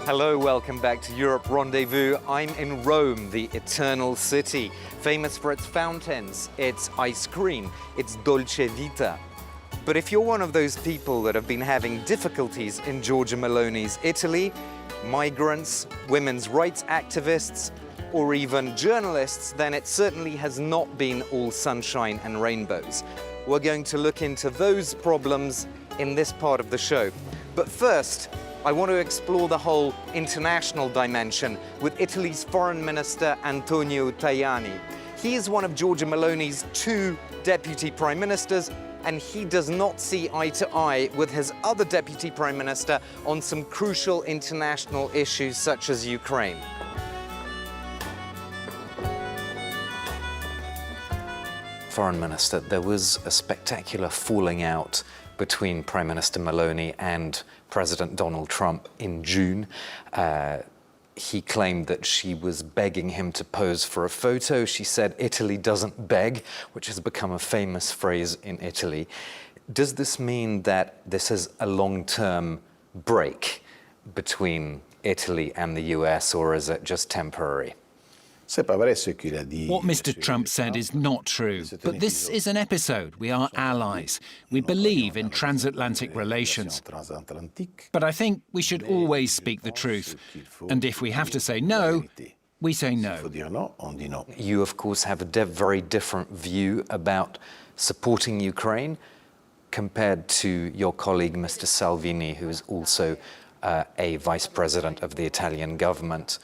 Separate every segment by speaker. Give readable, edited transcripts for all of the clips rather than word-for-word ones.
Speaker 1: Hello, welcome back to Europe Rendezvous. I'm in Rome, the eternal city, famous for its fountains, its ice cream, its dolce vita. But if you're one of those people that have been having difficulties in Giorgia Meloni's Italy, migrants, women's rights activists, or even journalists, then it certainly has not been all sunshine and rainbows. We're going to look into those problems in this part of the show. But first, I want to explore the whole international dimension with Italy's Foreign Minister Antonio Tajani. He is one of Giorgia Meloni's two deputy prime ministers, and he does not see eye to eye with his other deputy prime minister on some crucial international issues such as Ukraine. Foreign Minister, there was a spectacular falling out between Prime Minister Meloni and President Donald Trump in June. He claimed that she was begging him to pose for a photo. She said, "Italy doesn't beg," which has become a famous phrase in Italy. Does this mean that this is a long-term break between Italy and the US, or is it just temporary?
Speaker 2: What Mr. Trump said is not true, but this is an episode. We are allies. We believe in transatlantic relations. But I think we should always speak the truth. And if we have to say no, we say no.
Speaker 1: You, of course, have a very different view about supporting Ukraine compared to your colleague, Mr. Salvini, who is also a vice president of the Italian government.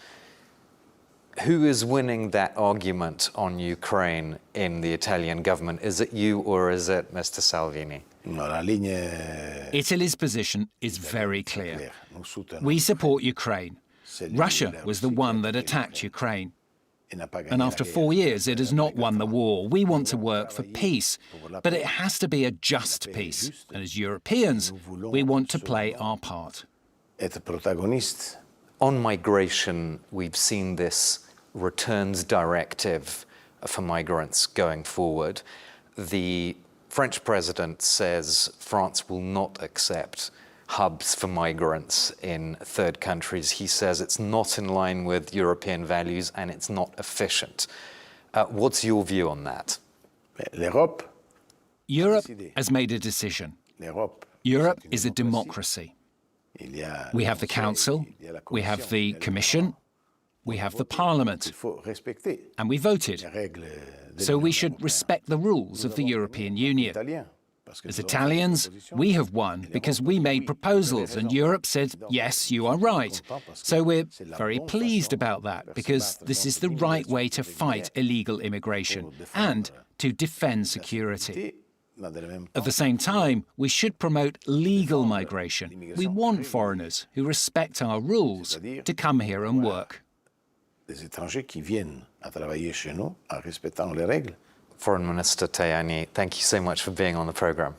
Speaker 1: Who is winning that argument on Ukraine in the Italian government? Is it you or is it Mr. Salvini?
Speaker 2: Italy's position is very clear. We support Ukraine. Russia was the one that attacked Ukraine. And after 4 years, it has not won the war. We want to work for peace, but it has to be a just peace. And as Europeans, we want to play our part.
Speaker 1: On migration, we've seen this returns directive for migrants going forward. The French president says France will not accept hubs for migrants in third countries. He says it's not in line with European values and it's not efficient. What's your view on that?
Speaker 2: Europe has made a decision. Europe is a democracy. We have the Council, we have the Commission, we have the Parliament, and we voted. So we should respect the rules of the European Union. As Italians, we have won because we made proposals and Europe said, yes, you are right. So we're very pleased about that because this is the right way to fight illegal immigration and to defend security. At the same time, we should promote legal migration. We want foreigners who respect our rules to come here and work.
Speaker 1: Foreign Minister Tajani, thank you so much for being on the programme.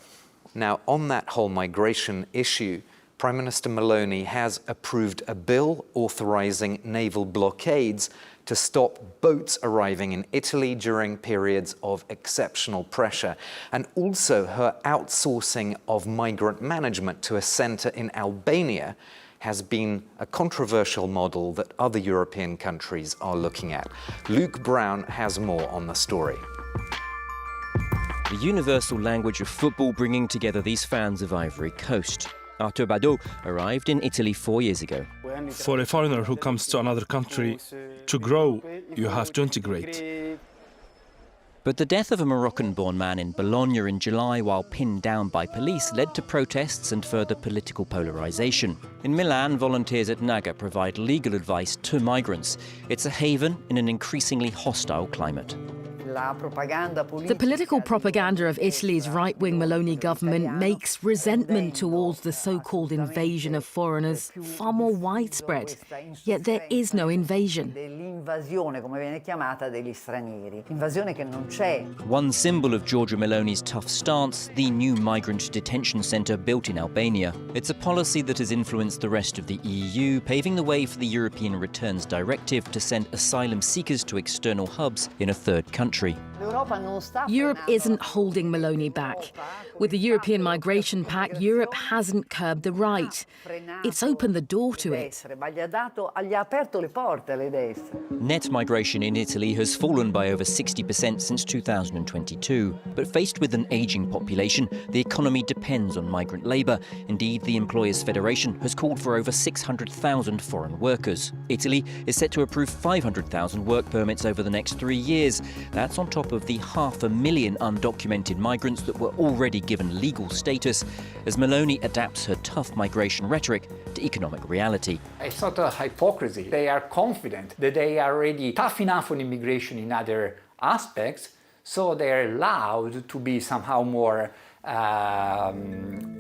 Speaker 1: Now, on that whole migration issue, Prime Minister Meloni has approved a bill authorising naval blockades to stop boats arriving in Italy during periods of exceptional pressure, and also her outsourcing of migrant management to a centre in Albania has been a controversial model that other European countries are looking at. Luke Brown has more on the story.
Speaker 3: The universal language of football bringing together these fans of Ivory Coast. Arthur Bado arrived in Italy 4 years ago.
Speaker 4: For a foreigner who comes to another country, to grow, you have to integrate.
Speaker 3: But the death of a Moroccan-born man in Bologna in July while pinned down by police led to protests and further political polarisation. In Milan, volunteers at Naga provide legal advice to migrants. It's a haven in an increasingly hostile climate.
Speaker 5: The political propaganda of Italy's right-wing Meloni government makes resentment towards the so-called invasion of foreigners far more widespread. Yet there is no invasion.
Speaker 3: One symbol of Giorgia Meloni's tough stance, the new migrant detention centre built in Albania. It's a policy that has influenced the rest of the EU, paving the way for the European Returns Directive to send asylum seekers to external hubs in a third country.
Speaker 5: Europe isn't holding Meloni back. With the European Migration Pact, Europe hasn't curbed the right. It's opened the door to it.
Speaker 3: Net migration in Italy has fallen by over 60% since 2022. But faced with an ageing population, the economy depends on migrant labour. Indeed, the Employers' Federation has called for over 600,000 foreign workers. Italy is set to approve 500,000 work permits over the next 3 years. That's on top of the 500,000 undocumented migrants that were already given legal status, as Meloni adapts her tough migration rhetoric to economic reality.
Speaker 6: It's not a hypocrisy. They are confident that they are already tough enough on immigration in other aspects, so they're allowed to be somehow more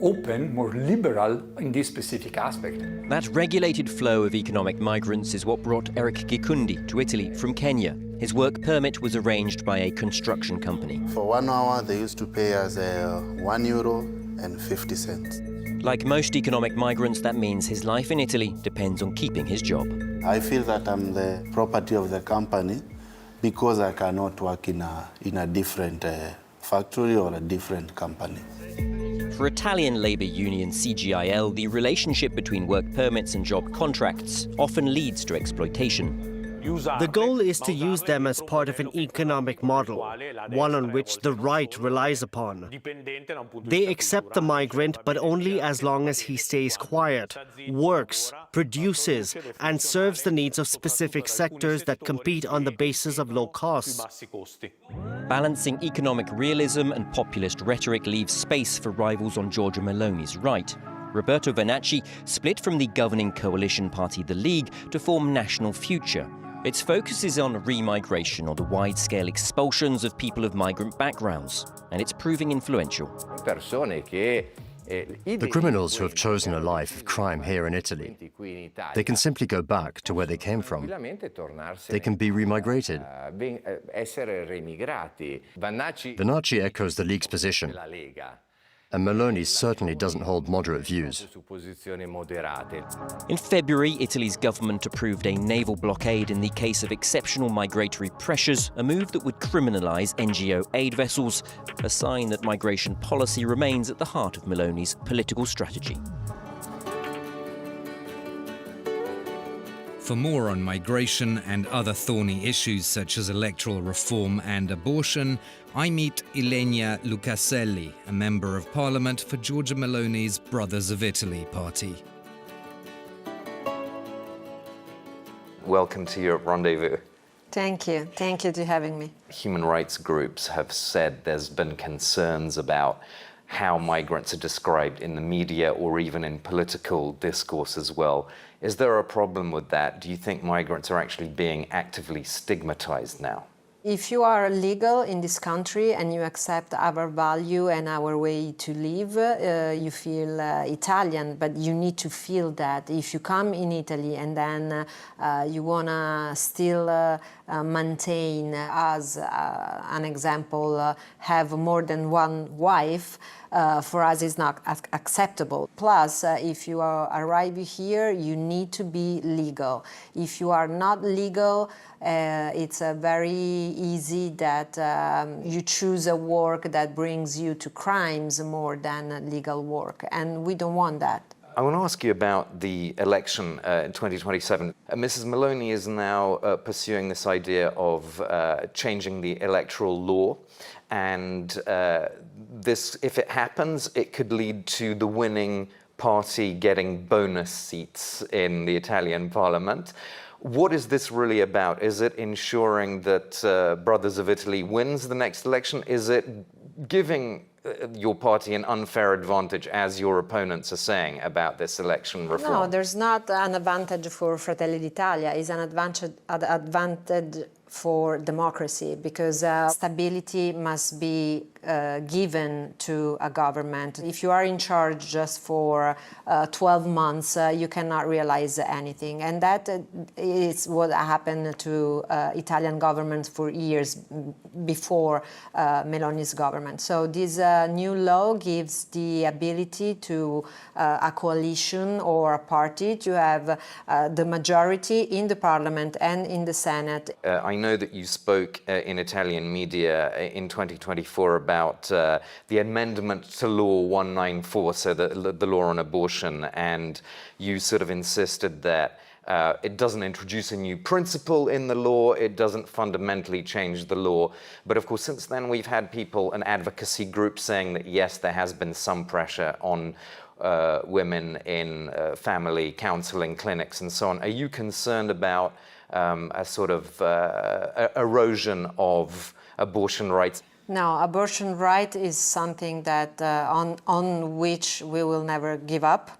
Speaker 6: open, more liberal in this specific aspect.
Speaker 3: That regulated flow of economic migrants is what brought Eric Gikundi to Italy from Kenya. His work permit was arranged by a construction company.
Speaker 7: For 1 hour, they used to pay us €1.50.
Speaker 3: Like most economic migrants, that means his life in Italy depends on keeping his job.
Speaker 7: I feel that I'm the property of the company because I cannot work in a different factory or a different company.
Speaker 3: For Italian labour union CGIL, the relationship between work permits and job contracts often leads to exploitation.
Speaker 8: The goal is to use them as part of an economic model, one on which the right relies upon. They accept the migrant, but only as long as he stays quiet, works, produces, and serves the needs of specific sectors that compete on the basis of low costs.
Speaker 3: Balancing economic realism and populist rhetoric leaves space for rivals on Giorgia Meloni's right. Roberto Vannacci split from the governing coalition party The League to form National Future. Its focus is on remigration or the wide-scale expulsions of people of migrant backgrounds, and it's proving influential.
Speaker 9: The criminals who have chosen a life of crime here in Italy, they can simply go back to where they came from. They can be remigrated. Vannacci echoes the League's position, and Meloni certainly doesn't hold moderate views.
Speaker 3: In February, Italy's government approved a naval blockade in the case of exceptional migratory pressures, a move that would criminalise NGO aid vessels, a sign that migration policy remains at the heart of Meloni's political strategy.
Speaker 10: For more on migration and other thorny issues such as electoral reform and abortion, I meet Ilenia Lucaselli, a member of parliament for Giorgia Meloni's Brothers of Italy party.
Speaker 1: Welcome to Europe Rendezvous.
Speaker 11: Thank you. Thank you for having me.
Speaker 1: Human rights groups have said there's been concerns about how migrants are described in the media or even in political discourse as well. Is there a problem with that? Do you think migrants are actually being actively stigmatized now?
Speaker 11: If you are legal in this country and you accept our value and our way to live, you feel Italian, but you need to feel that. If you come in Italy and then you want to still maintain, as an example, have more than one wife, for us is not acceptable. Plus, if you arrive here, you need to be legal. If you are not legal, it's very easy that you choose a work that brings you to crimes more than legal work, and we don't want that.
Speaker 1: I want to ask you about the election in 2027. Mrs. Meloni is now pursuing this idea of changing the electoral law, and this, if it happens, it could lead to the winning party getting bonus seats in the Italian parliament. What is this really about? Is it ensuring that Brothers of Italy wins the next election? Is it giving your party an unfair advantage, as your opponents are saying about this election reform?
Speaker 11: No, there's not an advantage for Fratelli d'Italia. It's an advantage for democracy, because stability must be given to a government. If you are in charge just for 12 months, you cannot realize anything. And that is what happened to Italian government for years before Meloni's government. So this new law gives the ability to a coalition or a party to have the majority in the parliament and in the Senate.
Speaker 1: I know that you spoke in Italian media in 2024 about the amendment to Law 194, so the law on abortion, and you sort of insisted that it doesn't introduce a new principle in the law, it doesn't fundamentally change the law. But of course, since then we've had people, an advocacy group, saying that yes, there has been some pressure on women in family counseling clinics and so on. Are you concerned about a sort of erosion of abortion rights?
Speaker 11: No, abortion right is something that on which we will never give up.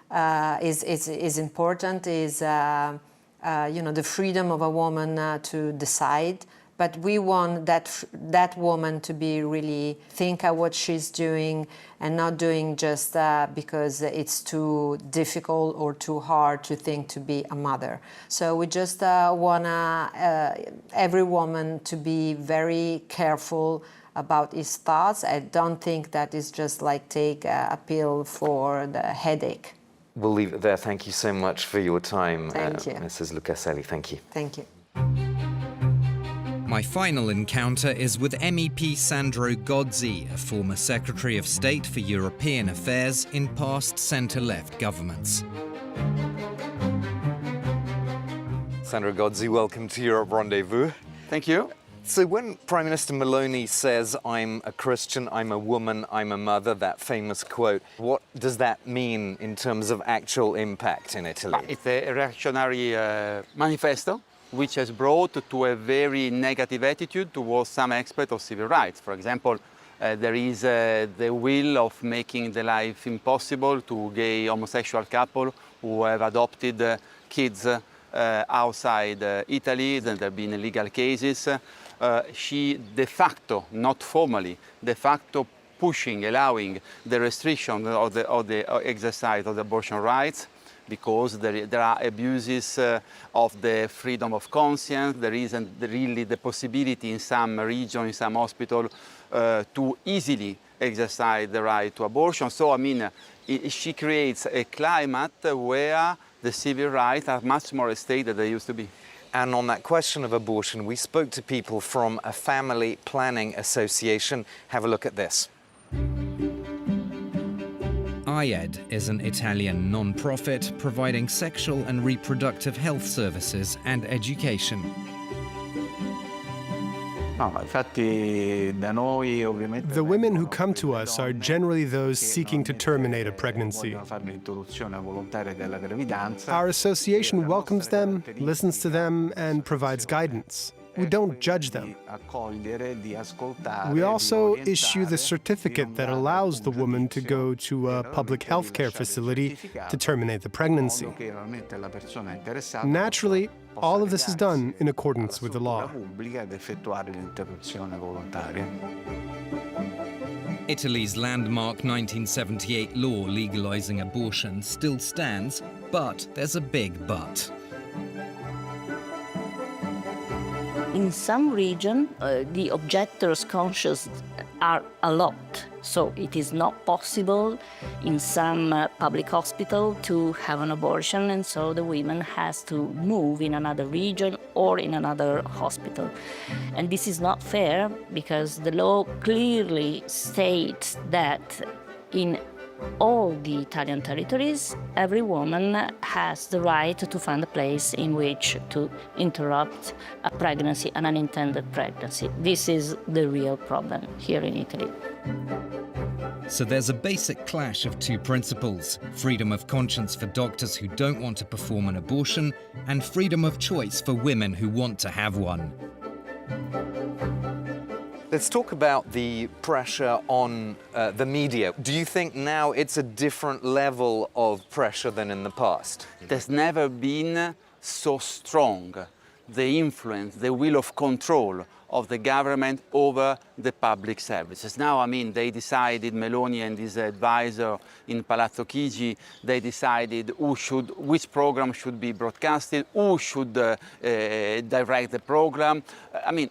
Speaker 11: Is important, is the freedom of a woman to decide. But we want that woman to be really think of what she's doing and not doing just because it's too difficult or too hard to think to be a mother. So we just want every woman to be very careful about his thoughts. I don't think that is just like take a pill for the headache.
Speaker 1: We'll leave it there. Thank you so much for your time,
Speaker 11: Thank you.
Speaker 1: Mrs. Lucaselli. Thank you.
Speaker 11: Thank you.
Speaker 10: My final encounter is with MEP Sandro Gozzi, a former Secretary of State for European Affairs in past centre-left governments.
Speaker 1: Sandro Gozzi, welcome to Europe Rendezvous.
Speaker 12: Thank you.
Speaker 1: So when Prime Minister Meloni says, I'm a Christian, I'm a woman, I'm a mother, that famous quote, what does that mean in terms of actual impact in Italy?
Speaker 12: It's a reactionary manifesto which has brought to a very negative attitude towards some aspects of civil rights. For example, there is the will of making the life impossible to gay homosexual couples who have adopted kids outside Italy. There have been legal cases. She de facto, not formally, de facto pushing, allowing the restriction of the exercise of the abortion rights, because there are abuses of the freedom of conscience. There isn't really the possibility in some region, in some hospital, to easily exercise the right to abortion. So, I mean, she creates a climate where the civil rights are much more at stake than they used to be.
Speaker 1: And on that question of abortion, we spoke to people from a family planning association. Have a look at this.
Speaker 10: IED is an Italian non-profit providing sexual and reproductive health services and education.
Speaker 13: The women who come to us are generally those seeking to terminate a pregnancy. Our association welcomes them, listens to them, and provides guidance. We don't judge them. We also issue the certificate that allows the woman to go to a public health care facility to terminate the pregnancy. Naturally, all of this is done in accordance with the law.
Speaker 10: Italy's landmark 1978 law legalizing abortion still stands, but there's a big but.
Speaker 14: In some regions, the objectors' conscience are a lot. So it is not possible in some public hospital to have an abortion, and so the woman has to move in another region or in another hospital. And this is not fair, because the law clearly states that in all the Italian territories, every woman has the right to find a place in which to interrupt a pregnancy, an unintended pregnancy. This is the real problem here in Italy.
Speaker 10: So there's a basic clash of two principles: freedom of conscience for doctors who don't want to perform an abortion, and freedom of choice for women who want to have one.
Speaker 1: Let's talk about the pressure on the media. Do you think now it's a different level of pressure than in the past?
Speaker 12: There's never been so strong the influence, the will of control of the government over the public services. Now, I mean, they decided, Meloni and his advisor in Palazzo Chigi, they decided which program should be broadcasted, who should direct the program. I mean,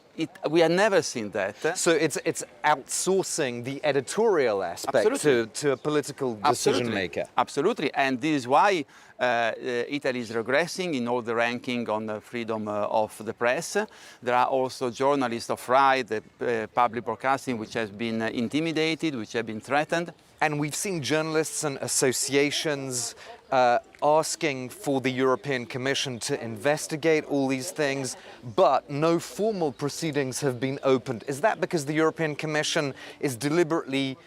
Speaker 12: we have never seen that.
Speaker 1: So it's outsourcing the editorial aspect to a political decision maker.
Speaker 12: Absolutely, and this is why Italy is regressing in all the ranking on the freedom of the press. There are also journalists of right, the public broadcasting, which has been intimidated, which have been threatened.
Speaker 1: And we've seen journalists and associations asking for the European Commission to investigate all these things, but no formal proceedings have been opened. Is that because the European Commission is deliberately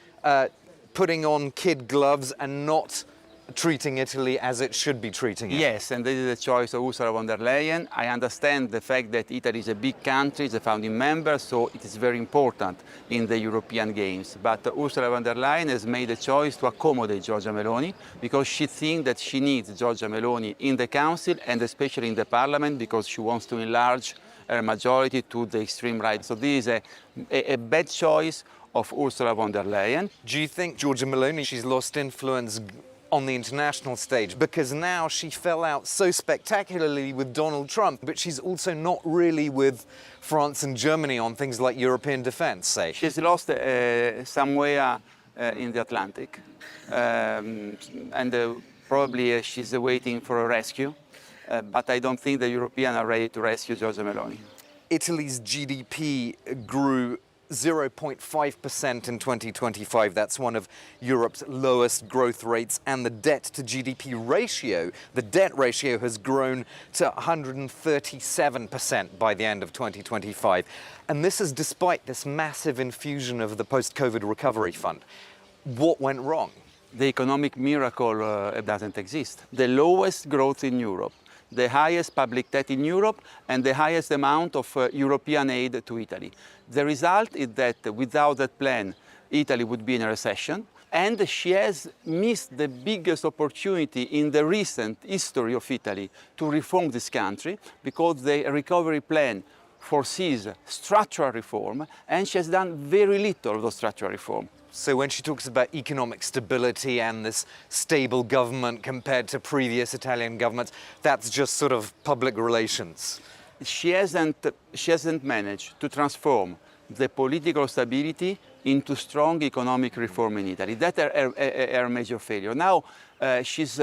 Speaker 1: putting on kid gloves and not treating Italy as it should be treating it?
Speaker 12: Yes, and this is the choice of Ursula von der Leyen. I understand the fact that Italy is a big country, it's a founding member, so it is very important in the European Games. But Ursula von der Leyen has made a choice to accommodate Giorgia Meloni because she thinks that she needs Giorgia Meloni in the Council and especially in the Parliament because she wants to enlarge her majority to the extreme right. So this is a bad choice of Ursula von der Leyen.
Speaker 1: Do you think Giorgia Meloni, she's lost influence on the international stage because now she fell out so spectacularly with Donald Trump, but she's also not really with France and Germany on things like European defense, say?
Speaker 12: She's lost somewhere in the Atlantic, and probably she's waiting for a rescue, but I don't think the Europeans are ready to rescue Giorgia Meloni.
Speaker 1: Italy's GDP grew 0.5% in 2025. That's one of Europe's lowest growth rates. And the debt to GDP ratio, the debt ratio has grown to 137% by the end of 2025. And this is despite this massive infusion of the post-COVID recovery fund. What went wrong?
Speaker 12: The economic miracle doesn't exist. The lowest growth in Europe, the highest public debt in Europe, and the highest amount of European aid to Italy. The result is that without that plan, Italy would be in a recession, and she has missed the biggest opportunity in the recent history of Italy to reform this country, because the recovery plan foresees structural reform, and she has done very little of the structural reform.
Speaker 1: So when she talks about economic stability and this stable government compared to previous Italian governments, that's just sort of public relations.
Speaker 12: She hasn't managed to transform the political stability into strong economic reform in Italy. That's her major failure. Now she's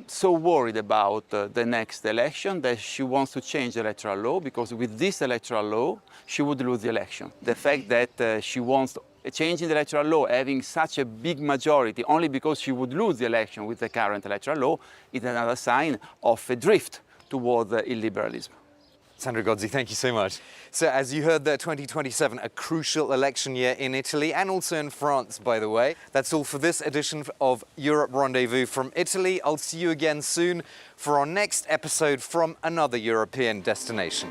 Speaker 12: so worried about the next election that she wants to change the electoral law, because with this electoral law, she would lose the election. The fact that she wants changing the electoral law, having such a big majority, only because she would lose the election with the current electoral law, is another sign of a drift toward illiberalism.
Speaker 1: Sandro Gozzi, thank you so much. So as you heard there, 2027, a crucial election year in Italy and also in France, by the way. That's all for this edition of Europe Rendezvous from Italy. I'll see you again soon for our next episode from another European destination.